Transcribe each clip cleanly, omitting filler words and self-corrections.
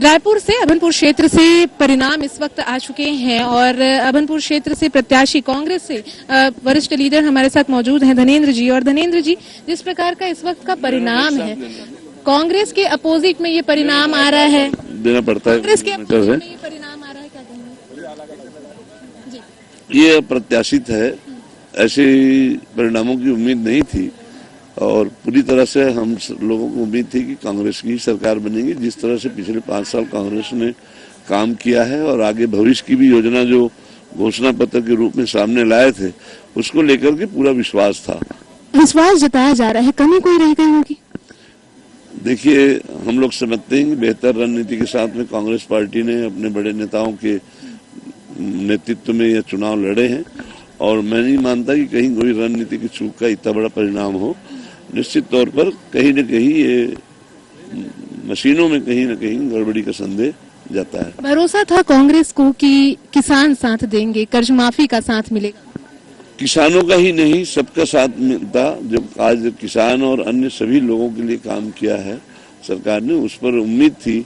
रायपुर से अभनपुर क्षेत्र से परिणाम इस वक्त आ चुके हैं और अभनपुर क्षेत्र से प्रत्याशी कांग्रेस से वरिष्ठ लीडर हमारे साथ मौजूद हैं धनेंद्र जी। और धनेंद्र जी, जिस प्रकार का इस वक्त का परिणाम है, कांग्रेस के अपोजिट में ये परिणाम आ रहा है, देना पड़ता है, कांग्रेस के अपोजिट में ये परिणाम आ रहा है, क्या कहेंगे? ये अप्रत्याशित है। ऐसे परिणामों की उम्मीद नहीं थी और पूरी तरह से हम लोगों को उम्मीद थी कि कांग्रेस की सरकार बनेगी। जिस तरह से पिछले 5 साल कांग्रेस ने काम किया है और आगे भविष्य की भी योजना जो घोषणा पत्र के रूप में सामने लाए थे, उसको लेकर के पूरा विश्वास था। विश्वास जताया जा रहा है, कमी कोई रह गई होगी? देखिए, हम लोग समझते हैं कि बेहतर रणनीति के साथ में कांग्रेस पार्टी ने अपने बड़े नेताओं के नेतृत्व में यह चुनाव लड़े हैं और मैं नहीं मानता कि कहीं कोई रणनीति की चूक का इतना बड़ा परिणाम हो। निश्चित तौर पर कहीं न कहीं ये मशीनों में कहीं न कहीं गड़बड़ी का संदेह जाता है। भरोसा था कांग्रेस को कि किसान साथ देंगे, कर्ज माफी का साथ मिलेगा। किसानों का ही नहीं, सबका साथ मिलता। जब आज किसान और अन्य सभी लोगों के लिए काम किया है सरकार ने, उस पर उम्मीद थी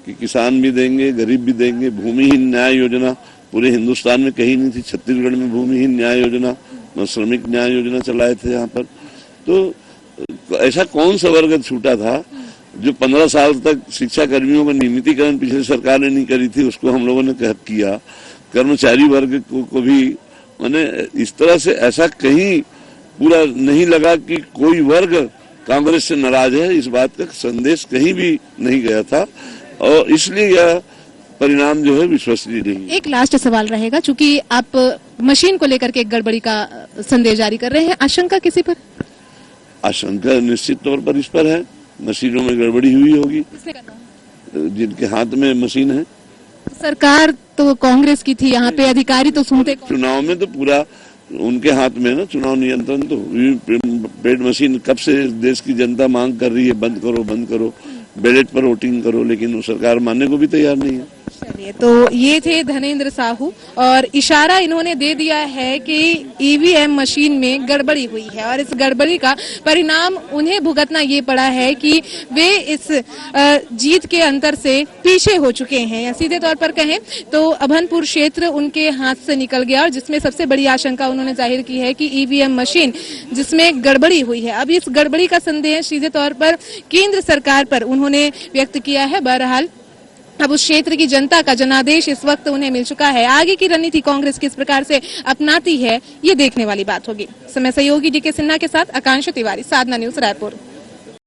कि किसान भी देंगे, गरीब भी देंगे। भूमिहीन न्याय योजना पूरे हिंदुस्तान में कहीं नहीं थी। छत्तीसगढ़ में भूमिहीन न्याय योजना, श्रमिक न्याय योजना चलाए थे यहाँ पर। तो ऐसा कौन सा वर्ग छूटा था जो 15 साल तक शिक्षा कर्मियों का नियमितीकरण पिछली सरकार ने नहीं करी थी, उसको हम लोगों ने किया। कर्मचारी वर्ग को भी मैंने इस तरह से ऐसा कहीं पूरा नहीं लगा कि कोई वर्ग कांग्रेस से नाराज है। इस बात का संदेश कहीं भी नहीं गया था और इसलिए यह परिणाम जो है विश्वसनीय नहीं। एक लास्ट सवाल रहेगा, चूंकि आप मशीन को लेकर के एक गड़बड़ी का संदेश जारी कर रहे हैं, आशंका किसी पर? आशंका निश्चित तौर पर इस पर है, मशीनों में गड़बड़ी हुई होगी। जिनके हाथ में मशीन है। सरकार तो कांग्रेस की थी, यहाँ पे अधिकारी तो सुनते। चुनाव में तो पूरा उनके हाथ में ना, चुनाव नियंत्रण तो। पेड मशीन कब से देश की जनता मांग कर रही है, बंद करो बंद करो, बैलेट पर वोटिंग करो, लेकिन वो सरकार मानने को भी तैयार नहीं है। चलिए, तो ये थे धनेंद्र साहू और इशारा इन्होंने दे दिया है कि ईवीएम मशीन में गड़बड़ी हुई है और इस गड़बड़ी का परिणाम उन्हें भुगतना ये पड़ा है कि वे इस जीत के अंतर से पीछे हो चुके हैं। या सीधे तौर पर कहें तो अभनपुर क्षेत्र उनके हाथ से निकल गया और जिसमें सबसे बड़ी आशंका उन्होंने जाहिर की है कि ईवीएम मशीन जिसमें गड़बड़ी हुई है। अब इस गड़बड़ी का संदेह सीधे तौर पर केंद्र सरकार पर उन्होंने व्यक्त किया है। बहरहाल अब उस क्षेत्र की जनता का जनादेश इस वक्त उन्हें मिल चुका है। आगे की रणनीति कांग्रेस किस प्रकार से अपनाती है, ये देखने वाली बात होगी। समय सहयोगी डीके सिन्हा के साथ आकांक्षा तिवारी, साधना न्यूज, रायपुर।